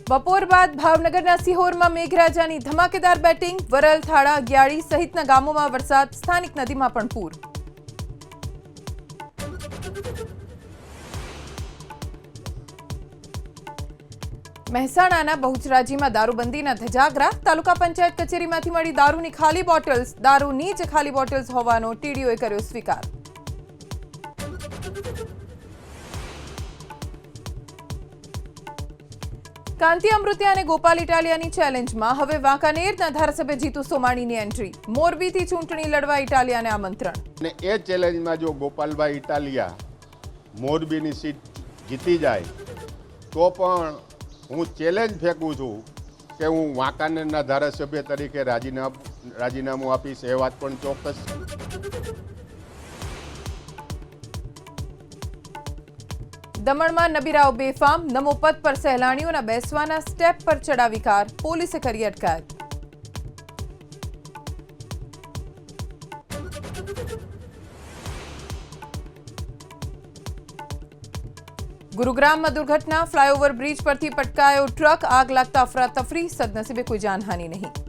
બપોર બાદ ભાવનગરના સિહોરમાં મેઘરાજાની ધમાકેદાર બેટિંગ, વરલ, થાળા, ગ્યાળી સહિતના ગામોમાં વરસાદ, સ્થાનિક નદીમાં પણ પૂર. મહેસાણાના બહુચરાજીમાં દારૂબંધીના ધજાગરા, તાલુકા પંચાયત કચેરીમાંથી મળી દારૂની ખાલી બોટલ્સ, દારૂની જ ખાલી બોટલ્સ હોવાનો ટીડીઓએ કર્યો સ્વીકાર. કાંતિ અમૃતિયા અને ગોપાલ ઇટાલિયાની ચેલેન્જમાં હવે વાંકાનેરના ધારાસભ્ય જીતુ સોમાણીની એન્ટ્રી. મોરબીથી ચૂંટણી લડવા ઇટાલિયાને આમંત્રણ. અને એ ચેલેન્જમાં જો ગોપાલભાઈ ઇટાલિયા મોરબીની સીટ જીતી જાય તો પણ હું ચેલેન્જ ફેંકું છું કે હું વાંકાનેરના ધારાસભ્ય તરીકે રાજીનામું આપીશ. એ વાત પણ ચોક્કસ. દમણમાં નબીરાઓ બેફામ, નમો પદ પર સહેલાણીઓના બેસવાના સ્ટેપ પર ચડાવી કાર, પોલીસે કરી અટકાયત. ગુરુગ્રામમાં દુર્ઘટના, ફ્લાયઓવર બ્રિજ પરથી પટકાયો ટ્રક, આગ લાગતા અફરાતફરી, સદનસીબે કોઈ જાનહાનિ નહીં.